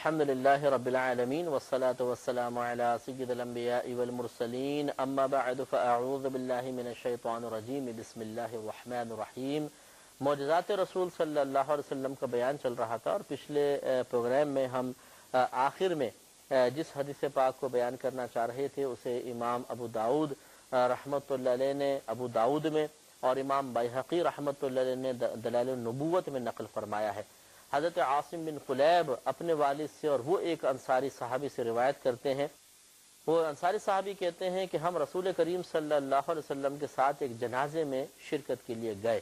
الحمد لله رب العالمين والصلاة والسلام على سيد الأنبياء والمرسلين اما بعد فاعوذ بالله من الشیطان الرجیم بسم اللہ الرحمن الرحیم۔ معجزات رسول صلی اللہ علیہ وسلم کا بیان چل رہا تھا، اور پچھلے پروگرام میں ہم آخر میں جس حدیث پاک کو بیان کرنا چاہ رہے تھے اسے امام ابو داؤد رحمۃ اللہ علیہ نے ابو داؤد میں اور امام بیہقی رحمۃ اللہ علیہ نے دلائل النبوت میں نقل فرمایا ہے۔ حضرت عاصم بن قلیب اپنے والد سے اور وہ ایک انصاری صحابی سے روایت کرتے ہیں، وہ انصاری صحابی کہتے ہیں کہ ہم رسول کریم صلی اللہ علیہ وسلم کے ساتھ ایک جنازے میں شرکت کے لیے گئے،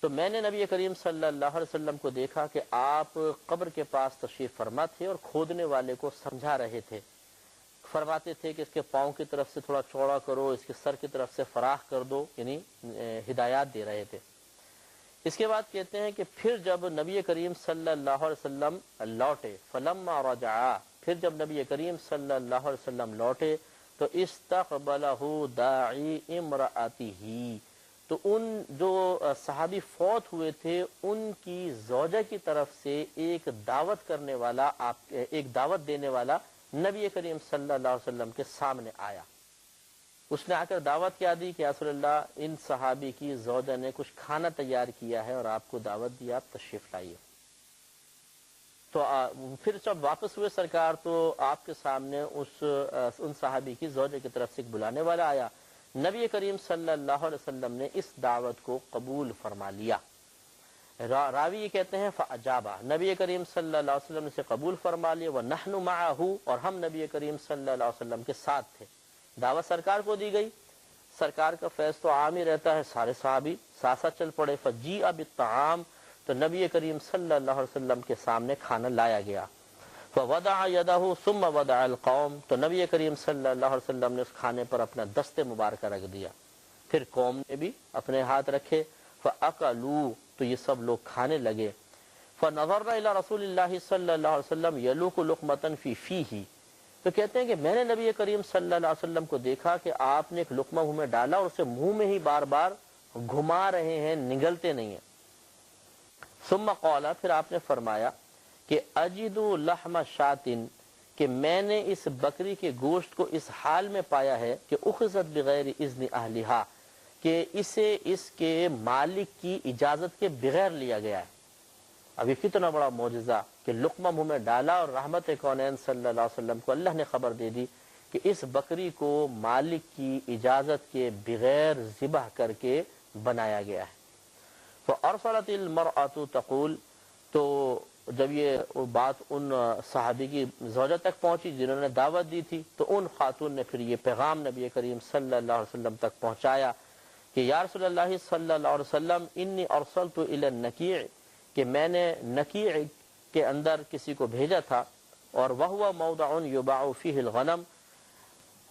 تو میں نے نبی کریم صلی اللہ علیہ وسلم کو دیکھا کہ آپ قبر کے پاس تشریف فرما تھے اور کھودنے والے کو سمجھا رہے تھے، فرماتے تھے کہ اس کے پاؤں کی طرف سے تھوڑا چوڑا کرو، اس کے سر کی طرف سے فراخ کر دو، یعنی ہدایات دے رہے تھے۔ اس کے بعد کہتے ہیں کہ پھر جب نبی کریم صلی اللہ علیہ وسلم لوٹے، فلما رجعا، پھر جب نبی کریم صلی اللہ علیہ وسلم لوٹے تو استقبلہ داعی امرأتہ، تو ان جو صحابی فوت ہوئے تھے ان کی زوجہ کی طرف سے ایک دعوت کرنے والا، ایک دعوت دینے والا نبی کریم صلی اللہ علیہ وسلم کے سامنے آیا۔ اس نے آ کر دعوت کیا دی کہ یا رسول اللہ، ان صحابی کی زوجہ نے کچھ کھانا تیار کیا ہے اور آپ کو دعوت دیا، آپ تشریف لائیے۔ تو پھر جب واپس ہوئے سرکار تو آپ کے سامنے ان صحابی کی زوجہ کی طرف سے ایک بلانے والا آیا، نبی کریم صلی اللہ علیہ وسلم نے اس دعوت کو قبول فرما لیا۔ راوی یہ کہتے ہیں فاجابہ، نبی کریم صلی اللہ علیہ وسلم نے اسے قبول فرما لیا، ونحن معہ، اور ہم نبی کریم صلی اللہ علیہ وسلم کے ساتھ تھے۔ دعوت سرکار کو دی گئی، سرکار کا فیض تو عام ہی رہتا ہے، سارے صحابی ساتھ ساتھ چل پڑے۔ فجیء بالطعام، تو نبی کریم صلی اللہ علیہ وسلم کے سامنے کھانا لایا گیا۔ فوضع یدہ ثم وضع القوم، تو نبی کریم صلی اللہ علیہ وسلم نے اس کھانے پر اپنا دست مبارکہ رکھ دیا، پھر قوم نے بھی اپنے ہاتھ رکھے۔ فاکلوا، تو یہ سب لوگ کھانے لگے۔ فنظرنا الی رسول اللہ صلی اللہ علیہ وسلم یلوک لقمۃ فی فیہ، تو کہتے ہیں کہ میں نے نبی کریم صلی اللہ علیہ وسلم کو دیکھا کہ آپ نے ایک لقمہ منہ میں ڈالا اور اسے منہ میں ہی بار بار گھما رہے ہیں، نگلتے نہیں ہیں۔ ثم قال، پھر آپ نے فرمایا کہ اجد لحم شاۃ، کہ میں نے اس بکری کے گوشت کو اس حال میں پایا ہے کہ اخذت بغیر اذن اہلہا، کہ اسے اس کے مالک کی اجازت کے بغیر لیا گیا ہے۔ اب یہ کتنا بڑا معجزہ کہ لقمہ منہ میں ڈالا اور رحمت کونین صلی اللہ علیہ وسلم کو اللہ نے خبر دے دی کہ اس بکری کو مالک کی اجازت کے بغیر ذبح کر کے بنایا گیا ہے۔ فارسلت المرأة تقول، تو جب یہ بات ان صحابی کی زوجہ تک پہنچی جنہوں نے دعوت دی تھی، تو ان خاتون نے پھر یہ پیغام نبی کریم صلی اللہ علیہ وسلم تک پہنچایا کہ یا رسول اللہ صلی اللہ علیہ وسلم، انی ارسلت الی النکیع، کہ میں نے نکیع کے اندر کسی کو بھیجا تھا، اور وہو موضع یباع فیہ الغنم،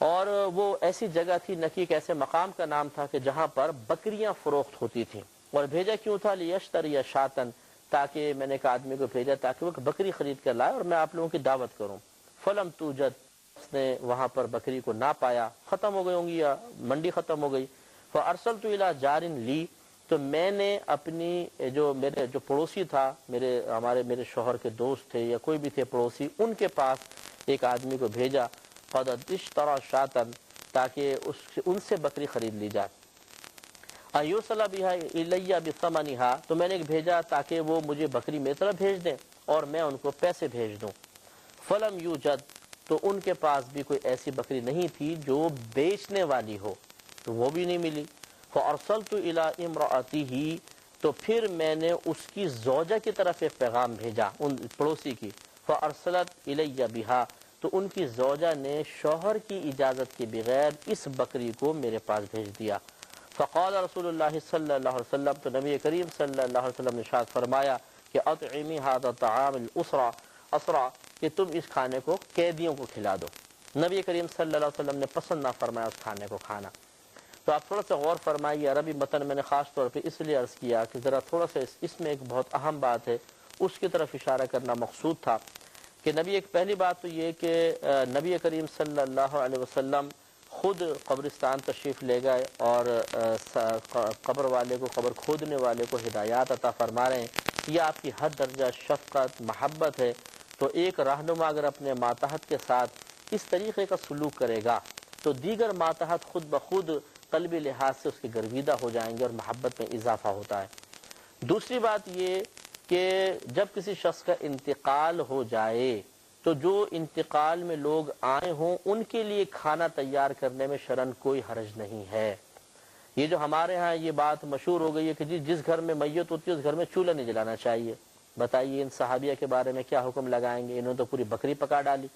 اور وہ ایسی جگہ تھی، نکیع ایسے مقام کا نام تھا کہ جہاں پر بکریاں فروخت ہوتی تھیں۔ اور بھیجا کیوں تھا؟ لیشتری شاطن، تاکہ میں نے ایک آدمی کو بھیجا تاکہ وہ بکری خرید کر لائے اور میں آپ لوگوں کی دعوت کروں۔ فلم توجد، اس نے وہاں پر بکری کو نہ پایا، ختم ہو گئی ہوں گی یا منڈی ختم ہو گئی۔ فارسلت الی جار لی، تو میں نے اپنی میرے جو پڑوسی تھا، میرے شوہر کے دوست تھے یا کوئی بھی تھے پڑوسی، ان کے پاس ایک آدمی کو بھیجا، قد اشترى شاطن، تاکہ ان سے بکری خرید لی جائے۔ ایرسل بها الی بثمنها، تو میں نے ایک بھیجا تاکہ وہ مجھے بکری میری طرف بھیج دیں اور میں ان کو پیسے بھیج دوں۔ فلم یوجد، تو ان کے پاس بھی کوئی ایسی بکری نہیں تھی جو بیچنے والی ہو، تو وہ بھی نہیں ملی۔ فارسلت الی امرأتہ، تو پھر میں نے اس کی زوجہ کی طرف ایک پیغام بھیجا، ان پڑوسی کی۔ فارسلت الی بہا، تو ان کی زوجہ نے شوہر کی اجازت کے بغیر اس بکری کو میرے پاس بھیج دیا۔ فقال رسول اللہ صلی اللہ علیہ وسلم، تو نبی کریم صلی اللہ علیہ وسلم نے ارشاد فرمایا کہ اطعمی ھذا الطعام الاسرى، کہ تم اس کھانے کو قیدیوں کو کھلا دو۔ نبی کریم صلی اللہ علیہ وسلم نے پسند نہ فرمایا اس کھانے کو کھانا۔ تو آپ تھوڑا سا غور فرمائیے، عربی متن میں نے خاص طور پہ اس لیے عرض کیا کہ ذرا تھوڑا سا اس میں ایک بہت اہم بات ہے، اس کی طرف اشارہ کرنا مقصود تھا کہ ایک پہلی بات تو یہ کہ نبی کریم صلی اللہ علیہ وسلم خود قبرستان تشریف لے گئے اور قبر والے کو، قبر کھودنے والے کو ہدایات عطا فرما رہے ہیں۔ یہ آپ کی حد درجہ شفقت، محبت ہے تو ایک رہنما اگر اپنے ماتحت کے ساتھ اس طریقے کا سلوک کرے گا تو دیگر ماتحت خود بخود قلبی لحاظ سے اس کے گرویدہ ہو جائیں گے اور محبت میں اضافہ ہوتا ہے۔ دوسری بات یہ کہ جب کسی شخص کا انتقال ہو جائے تو جو انتقال میں لوگ آئے ہوں ان کے لیے کھانا تیار کرنے میں شرعاً کوئی حرج نہیں ہے۔ یہ جو ہمارے ہاں یہ بات مشہور ہو گئی ہے کہ جس گھر میں میت ہوتی ہے اس گھر میں چولہا نہیں جلانا چاہیے، بتائیے ان صحابیہ کے بارے میں کیا حکم لگائیں گے؟ انہوں نے تو پوری بکری پکا ڈالی۔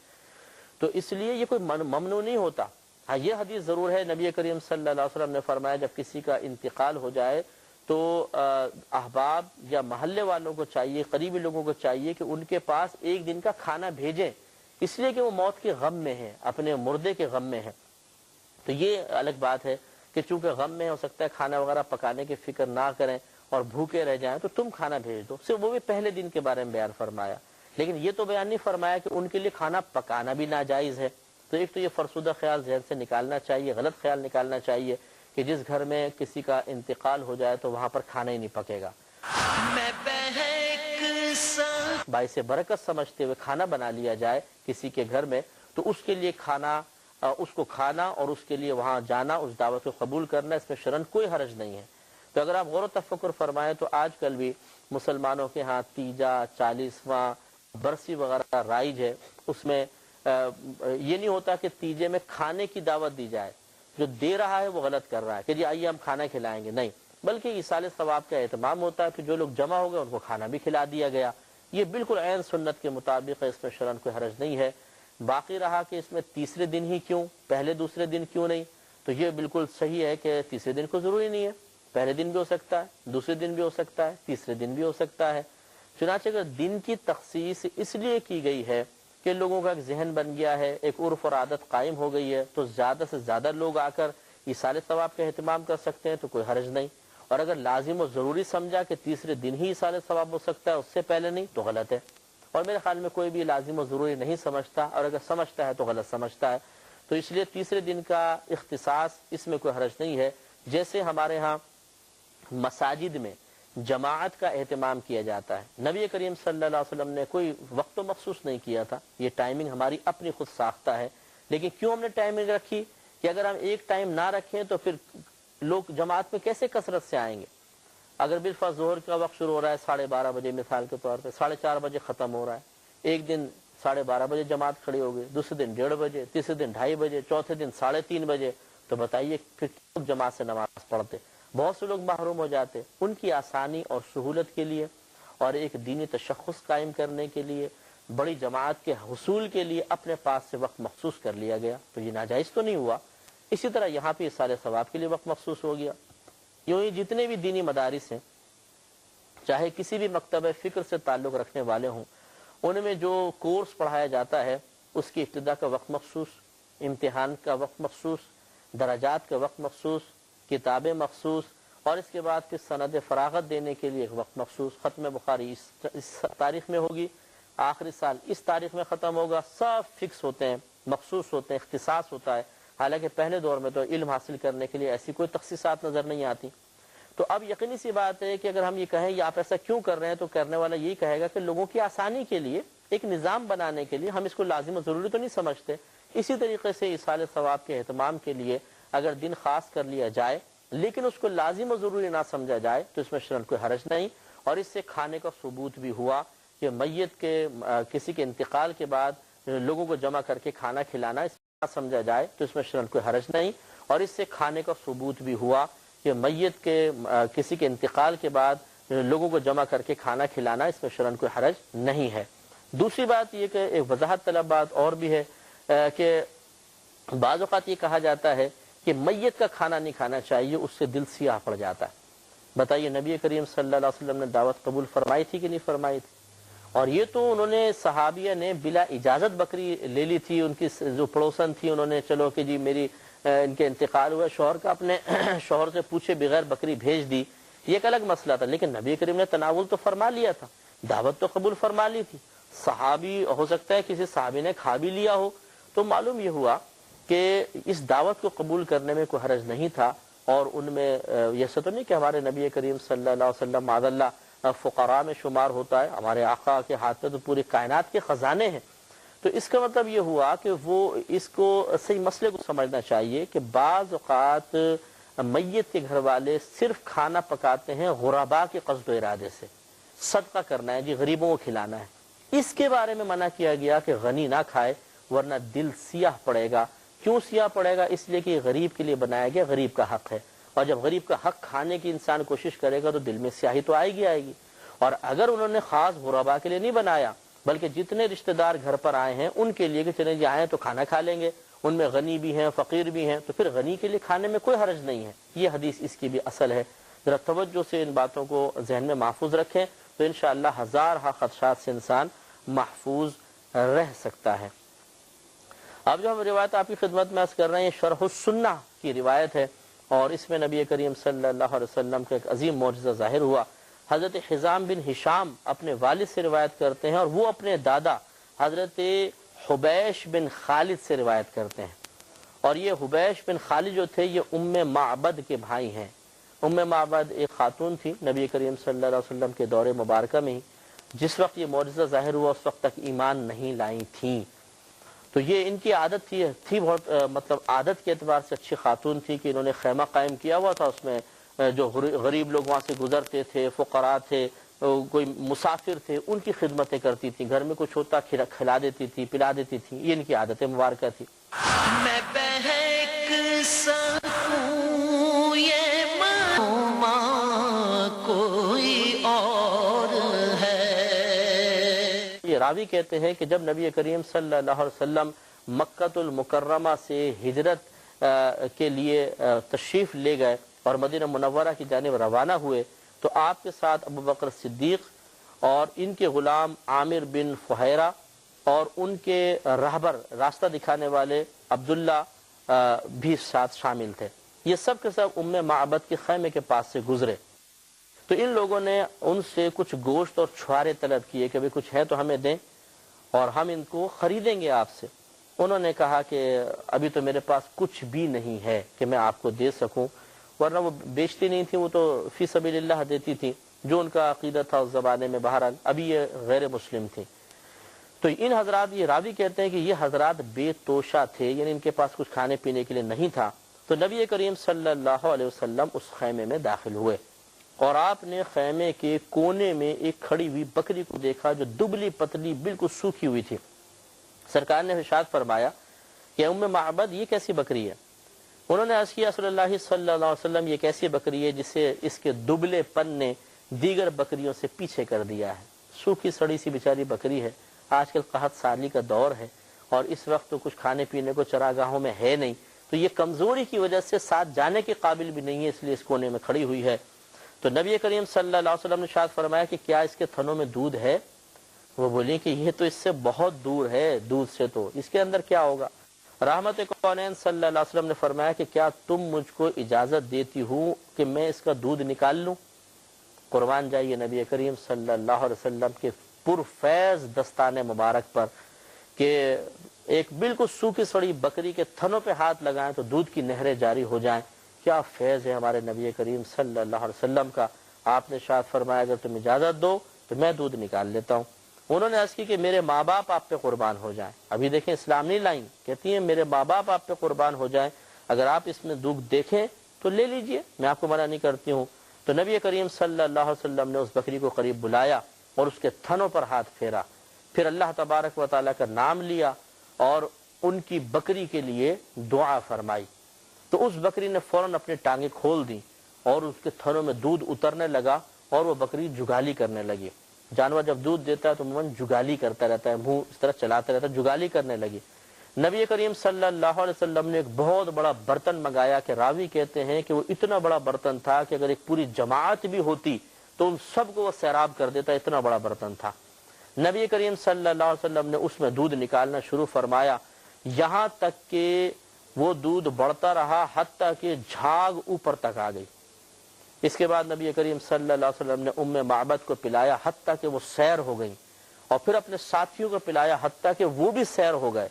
تو اس لیے یہ کوئی ممنوع نہیں ہوتا۔ ہاں یہ حدیث ضرور ہے، نبی کریم صلی اللہ علیہ وسلم نے فرمایا جب کسی کا انتقال ہو جائے تو احباب یا محلے والوں کو چاہیے، قریبی لوگوں کو چاہیے کہ ان کے پاس ایک دن کا کھانا بھیجیں، اس لیے کہ وہ موت کے غم میں ہیں، اپنے مردے کے غم میں ہیں۔ تو یہ الگ بات ہے کہ چونکہ غم میں ہو سکتا ہے کھانا وغیرہ پکانے کی فکر نہ کریں اور بھوکے رہ جائیں تو تم کھانا بھیج دو، صرف وہ بھی پہلے دن کے بارے میں بیان فرمایا، لیکن یہ تو بیان نہیں فرمایا کہ ان کے لیے کھانا پکانا بھی ناجائز ہے۔ تو ایک تو یہ فرسودہ خیال ذہن سے نکالنا چاہیے، غلط خیال نکالنا چاہیے کہ جس گھر میں کسی کا انتقال ہو جائے تو وہاں پر کھانا ہی نہیں پکے گا۔ باعث برکت سمجھتے ہوئے کھانا بنا لیا جائے کسی کے گھر میں تو اس کے لیے کھانا، اس کو کھانا اور اس کے لیے وہاں جانا، اس دعوت کو قبول کرنا، اس میں شرعاً کوئی حرج نہیں ہے۔ تو اگر آپ غور و تفکر فرمائیں تو آج کل بھی مسلمانوں کے ہاں تیجا، 40واں، برسی وغیرہ رائج ہے، اس میں یہ نہیں ہوتا کہ تیجے میں کھانے کی دعوت دی جائے، جو دے رہا ہے وہ غلط کر رہا ہے کہ جی آئیے ہم کھانا کھلائیں گے، نہیں، بلکہ ایصال ثواب کا اہتمام ہوتا ہے، پھر جو لوگ جمع ہو گئے ان کو کھانا بھی کھلا دیا گیا۔ یہ بالکل عین سنت کے مطابق ہے، اس میں شرعاً کوئی حرج نہیں ہے۔ باقی رہا کہ اس میں تیسرے دن ہی کیوں، پہلے دوسرے دن کیوں نہیں، تو یہ بالکل صحیح ہے کہ تیسرے دن کو ضروری نہیں ہے، پہلے دن بھی ہو سکتا ہے، دوسرے دن بھی ہو سکتا ہے، تیسرے دن بھی ہو سکتا ہے۔ چنانچہ اگر دن کی تخصیص اس لیے کی گئی ہے کہ لوگوں کا ایک ذہن بن گیا ہے، ایک عرف اور عادت قائم ہو گئی ہے، تو زیادہ سے زیادہ لوگ آ کر ایصال ثواب کا اہتمام کر سکتے ہیں تو کوئی حرج نہیں، اور اگر لازم و ضروری سمجھا کہ تیسرے دن ہی ایصال ثواب ہو سکتا ہے اس سے پہلے نہیں تو غلط ہے، اور میرے خیال میں کوئی بھی لازم و ضروری نہیں سمجھتا، اور اگر سمجھتا ہے تو غلط سمجھتا ہے۔ تو اس لیے تیسرے دن کا اختصاص اس میں کوئی حرج نہیں ہے۔ جیسے ہمارے ہاں مساجد میں جماعت کا اہتمام کیا جاتا ہے، نبی کریم صلی اللہ علیہ وسلم نے کوئی وقت مخصوص نہیں کیا تھا، یہ ٹائمنگ ہماری اپنی خود ساختہ ہے، لیکن کیوں ہم نے ٹائمنگ رکھی کہ اگر ہم ایک ٹائم نہ رکھیں تو پھر لوگ جماعت میں کیسے کثرت سے آئیں گے؟ اگر بالفرض ظہر کا وقت شروع ہو رہا ہے 12:30 بجے مثال کے طور پہ، 4:30 بجے ختم ہو رہا ہے، ایک دن 12:30 بجے جماعت کھڑی ہوگی، دوسرے دن 1:30 بجے، تیسرے دن 2:30 بجے، چوتھے دن 3:30 بجے، تو بتائیے پھر کیوں جماعت سے نماز پڑھتے؟ بہت سے لوگ محروم ہو جاتے۔ ان کی آسانی اور سہولت کے لیے اور ایک دینی تشخص قائم کرنے کے لیے، بڑی جماعت کے حصول کے لیے اپنے پاس سے وقت مخصوص کر لیا گیا، تو یہ ناجائز تو نہیں ہوا۔ اسی طرح یہاں پہ ایصال ثواب کے لیے وقت مخصوص ہو گیا۔ یوں ہی جتنے بھی دینی مدارس ہیں، چاہے کسی بھی مکتبہ فکر سے تعلق رکھنے والے ہوں، ان میں جو کورس پڑھایا جاتا ہے اس کی ابتدا کا وقت مخصوص، امتحان کا وقت مخصوص، درجات کا وقت مخصوص، کتابیں مخصوص، اور اس کے بعد پھر سند فراغت دینے کے لیے ایک وقت مخصوص۔ ختم بخاری اس تاریخ میں ہوگی، آخری سال اس تاریخ میں ختم ہوگا، سب فکس ہوتے ہیں، مخصوص ہوتے ہیں، اختصاص ہوتا ہے۔ حالانکہ پہلے دور میں تو علم حاصل کرنے کے لیے ایسی کوئی تخصیصات نظر نہیں آتی۔ تو اب یقینی سی بات ہے کہ اگر ہم یہ کہیں یہ آپ ایسا کیوں کر رہے ہیں، تو کرنے والا یہی کہے گا کہ لوگوں کی آسانی کے لیے، ایک نظام بنانے کے لیے، ہم اس کو لازم و ضروری تو نہیں سمجھتے۔ اسی طریقے سے ایصال ثواب کے اہتمام کے لیے اگر دن خاص کر لیا جائے لیکن اس کو لازم و ضروری نہ سمجھا جائے تو اس میں شرعاً کوئی حرج نہیں۔ اور اس سے کھانے کا ثبوت بھی ہوا کہ میت کے کسی کے انتقال کے بعد لوگوں کو جمع کر کے کھانا کھلانا اس نہ سمجھا جائے تو اس میں شرعاً کوئی حرج نہیں۔ اور اس سے کھانے کا ثبوت بھی ہوا کہ میت کے کسی کے انتقال کے بعد لوگوں کو جمع کر کے کھانا کھلانا اس میں شرعاً کوئی حرج نہیں ہے۔ دوسری بات یہ کہ ایک وضاحت طلب بات اور بھی ہے کہ بعض اوقات یہ کہا جاتا ہے کہ میت کا کھانا نہیں کھانا چاہیے، اس سے دل سیاہ پڑ جاتا ہے۔ بتائیے نبی کریم صلی اللہ علیہ وسلم نے دعوت قبول فرمائی تھی کہ نہیں فرمائی تھی؟ اور یہ تو انہوں نے صحابیہ نے بلا اجازت بکری لے لی تھی، ان کی جو پڑوسن تھی انہوں نے چلو کہ جی میری ان کے انتقال ہوا، شوہر کا اپنے شوہر سے پوچھے بغیر بکری بھیج دی، یہ ایک الگ مسئلہ تھا، لیکن نبی کریم نے تناول تو فرما لیا تھا، دعوت تو قبول فرما لی تھی۔ صحابی ہو سکتا ہے کسی صحابی نے کھا بھی لیا ہو، تو معلوم یہ ہوا کہ اس دعوت کو قبول کرنے میں کوئی حرج نہیں تھا۔ اور ان میں یہ تو نہیں کہ ہمارے نبی کریم صلی اللہ علیہ وسلم معاذ اللہ فقراء میں شمار ہوتا ہے. ہمارے آقا کے ہاتھ میں تو پوری کائنات کے خزانے ہیں. تو اس کا مطلب یہ ہوا کہ وہ اس کو صحیح مسئلے کو سمجھنا چاہیے کہ بعض اوقات میت کے گھر والے صرف کھانا پکاتے ہیں غرباء کے قصد و ارادے سے. صدقہ کرنا ہے جی، غریبوں کو کھلانا ہے. اس کے بارے میں منع کیا گیا کہ غنی نہ کھائے ورنہ دل سیاہ پڑے گا. کیوں سیاہ پڑے گا؟ اس لیے کہ یہ غریب کے لیے بنایا گیا، غریب کا حق ہے. اور جب غریب کا حق کھانے کی انسان کوشش کرے گا تو دل میں سیاہی تو آئے گی. اور اگر انہوں نے خاص غرباء کے لیے نہیں بنایا بلکہ جتنے رشتہ دار گھر پر آئے ہیں ان کے لیے کہ چلیں جی آئے تو کھانا کھا لیں گے، ان میں غنی بھی ہیں فقیر بھی ہیں، تو پھر غنی کے لیے کھانے میں کوئی حرج نہیں ہے. یہ حدیث اس کی بھی اصل ہے. ذرا توجہ سے ان باتوں کو ذہن میں محفوظ رکھیں تو انشاءاللہ ہزارہا خدشات سے انسان محفوظ رہ سکتا ہے. اب جو ہم روایت آپ کی خدمت میں عرض کر رہے ہیں شرح السنہ کی روایت ہے، اور اس میں نبی کریم صلی اللہ علیہ وسلم کا ایک عظیم معجزہ ظاہر ہوا. حضرت حزام بن ہشام اپنے والد سے روایت کرتے ہیں اور وہ اپنے دادا حضرت حبیش بن خالد سے روایت کرتے ہیں. اور یہ حبیش بن خالد جو تھے یہ ام معبد کے بھائی ہیں. ام معبد ایک خاتون تھی نبی کریم صلی اللہ علیہ وسلم کے دور مبارکہ میں ہی. جس وقت یہ معجزہ ظاہر ہوا اس وقت تک ایمان نہیں لائی تھیں. تو یہ ان کی عادت تھی بہت مطلب عادت کے اعتبار سے اچھی خاتون تھی کہ انہوں نے خیمہ قائم کیا ہوا تھا. اس میں جو غریب لوگ وہاں سے گزرتے تھے، فقراء تھے، کوئی مسافر تھے، ان کی خدمتیں کرتی تھیں. گھر میں کچھ ہوتا کھلا دیتی تھی، پلا دیتی تھی. یہ ان کی عادت مبارکہ تھی. میں بہک سکوں یہ ماں کوئی اور ہے. یہ راوی کہتے ہیں کہ جب نبی کریم صلی اللہ علیہ وسلم مکۃ المکرمہ سے ہجرت کے لیے تشریف لے گئے اور مدینہ منورہ کی جانب روانہ ہوئے تو آپ کے ساتھ ابو بکر صدیق اور ان کے غلام عامر بن فہیرہ اور ان کے رہبر راستہ دکھانے والے عبداللہ بھی ساتھ شامل تھے. یہ سب کے سب ام معبد کے خیمے کے پاس سے گزرے تو ان لوگوں نے ان سے کچھ گوشت اور چھوارے طلب کیے کہ کچھ ہے تو ہمیں دیں اور ہم ان کو خریدیں گے آپ سے. انہوں نے کہا کہ ابھی تو میرے پاس کچھ بھی نہیں ہے کہ میں آپ کو دے سکوں، ورنہ وہ بیچتی نہیں تھی، وہ تو فی سبیل اللہ دیتی تھی جو ان کا عقیدہ تھا اس زمانے میں. بہرحال ابھی یہ غیر مسلم تھی. تو ان حضرات، یہ راوی کہتے ہیں کہ یہ حضرات بے توشہ تھے، یعنی ان کے پاس کچھ کھانے پینے کے لیے نہیں تھا. تو نبی کریم صلی اللہ علیہ وسلم اس خیمے میں داخل ہوئے اور آپ نے خیمے کے کونے میں ایک کھڑی ہوئی بکری کو دیکھا جو دبلی پتلی بالکل سوکھی ہوئی تھی. سرکار نے ارشاد فرمایا کہ ام معبد یہ کیسی بکری ہے؟ انہوں نے عرض کیا صلی اللہ صلی اللہ علیہ وسلم یہ کیسی بکری ہے جسے اس کے دبلے پن نے دیگر بکریوں سے پیچھے کر دیا ہے. سوکھی سڑی سی بیچاری بکری ہے. آج کل قحط سالی کا دور ہے اور اس وقت تو کچھ کھانے پینے کو چراگاہوں میں ہے نہیں، تو یہ کمزوری کی وجہ سے ساتھ جانے کے قابل بھی نہیں ہے، اس لیے اس کونے میں کھڑی ہوئی ہے. تو نبی کریم صلی اللہ علیہ وسلم نے ارشاد فرمایا کہ کیا اس کے تھنوں میں دودھ ہے؟ وہ بولی کہ یہ تو اس سے بہت دور ہے، دودھ سے تو اس کے اندر کیا ہوگا؟ رحمت کونین صلی اللہ علیہ وسلم نے فرمایا کہ کیا تم مجھ کو اجازت دیتی ہو کہ میں اس کا دودھ نکال لوں؟ قربان جائیے نبی کریم صلی اللہ علیہ وسلم کے پرفیض دستان مبارک پر کہ ایک بالکل سوکھی سڑی بکری کے تھنوں پہ ہاتھ لگائیں تو دودھ کی نہریں جاری ہو جائیں. کیا فیض ہے ہمارے نبی کریم صلی اللہ علیہ وسلم کا. آپ نے شاید فرمایا اگر تم اجازت دو تو میں دودھ نکال لیتا ہوں. انہوں نے عرض کی کہ میرے ماں باپ آپ پہ قربان ہو جائیں. ابھی دیکھیں اسلام نہیں لائیں، کہتی ہیں میرے ماں باپ آپ پہ قربان ہو جائیں، اگر آپ اس میں دودھ دیکھیں تو لے لیجئے، میں آپ کو منع نہیں کرتی ہوں. تو نبی کریم صلی اللہ علیہ وسلم نے اس بکری کو قریب بلایا اور اس کے تھنوں پر ہاتھ پھیرا، پھر اللہ تبارک و تعالیٰ کا نام لیا اور ان کی بکری کے لیے دعا فرمائی. تو اس بکری نے فوراً اپنی ٹانگیں کھول دی اور اس کے تھنوں میں دودھ اترنے لگا اور وہ بکری جگالی کرنے لگی. جانور جب دودھ دیتا ہے تو عموماً جگالی کرتا رہتا ہے، منہ اس طرح چلاتا رہتا ہے، جگالی کرنے لگی. نبی کریم صلی اللہ علیہ وسلم نے ایک بہت بڑا برتن منگایا کہ راوی کہتے ہیں کہ وہ اتنا بڑا برتن تھا کہ اگر ایک پوری جماعت بھی ہوتی تو ان سب کو وہ سیراب کر دیتا، اتنا بڑا برتن تھا. نبی کریم صلی اللہ علیہ وسلم نے اس میں دودھ نکالنا شروع فرمایا، یہاں تک کہ وہ دودھ بڑھتا رہا حتیٰ کہ جھاگ اوپر تک آ گئی. اس کے بعد نبی کریم صلی اللہ علیہ وسلم نے ام معبد کو پلایا حتیٰ کہ وہ سیر ہو گئی، اور پھر اپنے ساتھیوں کو پلایا حتیٰ کہ وہ بھی سیر ہو گئے.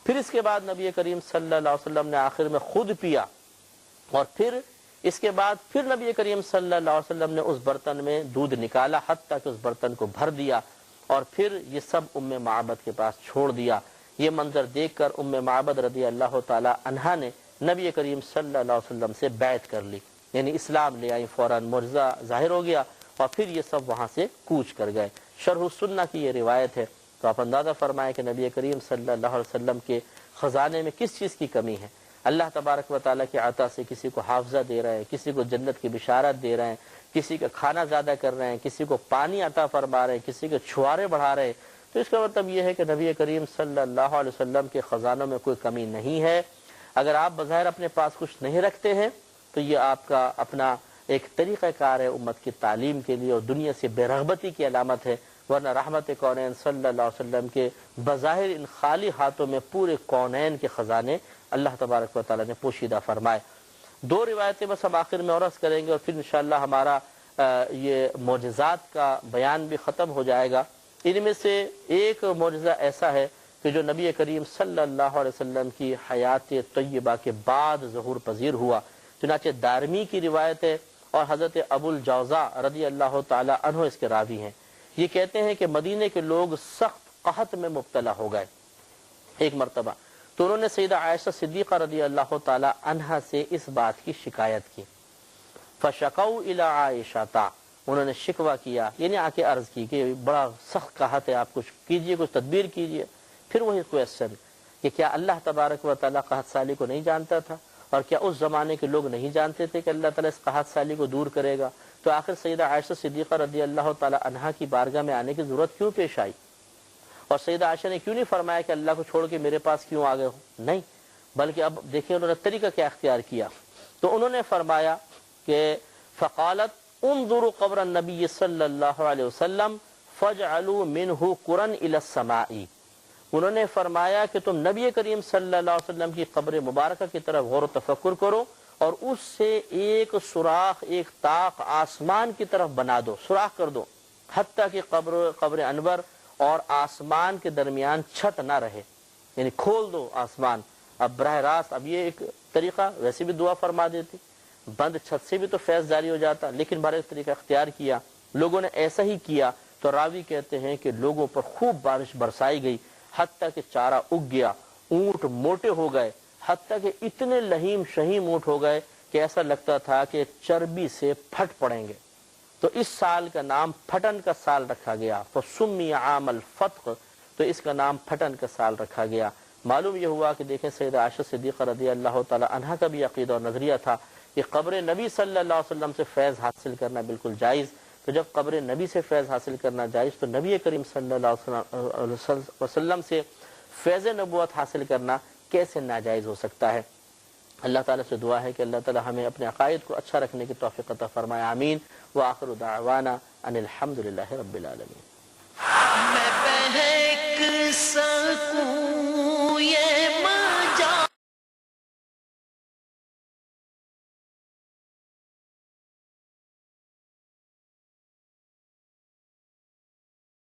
پھر اس کے بعد نبی کریم صلی اللہ علیہ وسلم نے آخر میں خود پیا اور پھر اس کے بعد پھر نبی کریم صلی اللہ علیہ وسلم نے اس برتن میں دودھ نکالا حتیٰ کہ اس برتن کو بھر دیا، اور پھر یہ سب ام معبد کے پاس چھوڑ دیا۔ یہ منظر دیکھ کر ام معبد رضی اللہ تعالی عنہا نے نبی کریم صلی اللہ علیہ وسلم سے بیعت کر لی، یعنی اسلام لے آئی، فوراً معجزہ ظاہر ہو گیا، اور پھر یہ سب وہاں سے کوچ کر گئے۔ شرح السنہ کی یہ روایت ہے، تو آپ اندازہ فرمائیں کہ نبی کریم صلی اللہ علیہ وسلم کے خزانے میں کس چیز کی کمی ہے۔ اللہ تبارک و تعالیٰ کی عطا سے کسی کو حافظہ دے رہے ہیں، کسی کو جنت کی بشارت دے رہے ہیں، کسی کا کھانا زیادہ کر رہے ہیں، کسی کو پانی عطا فرما رہے ہیں، کسی کے چھوارے بڑھا رہے ہیں، تو اس کا مطلب یہ ہے کہ نبی کریم صلی اللہ علیہ وسلم کے خزانوں میں کوئی کمی نہیں ہے۔ اگر آپ بظاہر اپنے پاس کچھ نہیں رکھتے ہیں تو یہ آپ کا اپنا ایک طریقہ کار ہے امت کی تعلیم کے لیے، اور دنیا سے بے رغبتی کی علامت ہے، ورنہ رحمت کونین صلی اللہ علیہ وسلم کے بظاہر ان خالی ہاتھوں میں پورے کونین کے خزانے اللہ تبارک و تعالیٰ نے پوشیدہ فرمائے۔ دو روایتیں بس ہم آخر میں عرض کریں گے، اور پھر انشاءاللہ ہمارا یہ معجزات کا بیان بھی ختم ہو جائے گا۔ ان میں سے ایک معجزہ ایسا ہے کہ جو نبی کریم صلی اللہ علیہ وسلم کی حیات طیبہ کے بعد ظہور پذیر ہوا، چنانچہ دارمی کی روایت ہے، اور حضرت ابو الجوزا رضی اللہ تعالی عنہ اس کے راوی ہیں۔ یہ کہتے ہیں کہ مدینے کے لوگ سخت قحط میں مبتلا ہو گئے ایک مرتبہ، تو انہوں نے سیدہ عائشہ صدیقہ رضی اللہ تعالی عنہا سے اس بات کی شکایت کی۔ فشکوا الی عائشہ، انہوں نے شکوہ کیا، یعنی آ کے عرض کی کہ بڑا سخت قحط ہے، آپ کچھ کیجئے، کچھ تدبیر کیجئے۔ پھر وہی کویسچن کہ کیا اللہ تبارک و تعالیٰ قحط سالی کو نہیں جانتا تھا، اور کیا اس زمانے کے لوگ نہیں جانتے تھے کہ اللہ تعالیٰ اس قحط سالی کو دور کرے گا؟ تو آخر سیدہ عائشہ صدیقہ رضی اللہ تعالی عنہا کی بارگاہ میں آنے کی ضرورت کیوں پیش آئی؟ اور سیدہ عائشہ نے کیوں نہیں فرمایا کہ اللہ کو چھوڑ کے میرے پاس کیوں آ گئے ہو؟ نہیں، بلکہ اب دیکھیں انہوں نے طریقہ کیا اختیار کیا۔ تو انہوں نے فرمایا کہ فقالت انظروا قبر النبی صلی اللہ علیہ وسلم فاجعلوا منہ قرن الی السماء، انہوں نے فرمایا کہ تم نبی کریم صلی اللہ علیہ وسلم کی قبر مبارکہ کی طرف غور و تفکر کرو، اور اس سے ایک سوراخ، ایک طاق آسمان کی طرف بنا دو، سوراخ کر دو، حتیٰ کہ قبر انور اور آسمان کے درمیان چھت نہ رہے، یعنی کھول دو آسمان۔ اب براہ راست اب یہ ایک طریقہ، ویسے بھی دعا فرما دیتی، بند چھت سے بھی تو فیض جاری ہو جاتا، لیکن بہر ایک طریقہ اختیار کیا، لوگوں نے ایسا ہی کیا۔ تو راوی کہتے ہیں کہ لوگوں پر خوب بارش برسائی گئی، حتیٰ کہ چارہ اگ گیا، اونٹ موٹے ہو گئے، حتیٰ کہ اتنے لہیم شہیم اونٹ ہو گئے کہ ایسا لگتا تھا کہ چربی سے پھٹ پڑیں گے۔ تو اس سال کا نام پھٹن کا سال رکھا گیا، فسمی عام الفتق، تو اس کا نام پھٹن کا سال رکھا گیا۔ معلوم یہ ہوا کہ دیکھیں سیدہ عائشہ صدیقہ رضی اللہ تعالی عنہا کا بھی عقیدہ اور نظریہ تھا کہ قبر نبی صلی اللہ علیہ وسلم سے فیض حاصل کرنا بالکل جائز، تو جب قبر نبی سے فیض حاصل کرنا جائز تو نبی کریم صلی اللہ علیہ وسلم سے فیض نبوت حاصل کرنا کیسے ناجائز ہو سکتا ہے؟ اللہ تعالیٰ سے دعا ہے کہ اللہ تعالیٰ ہمیں اپنے عقائد کو اچھا رکھنے کی توفیق عطا فرمائے، آمین۔ وآخر دعوانا ان الحمدللہ رب العالمین۔ میں بہک سکوں یہ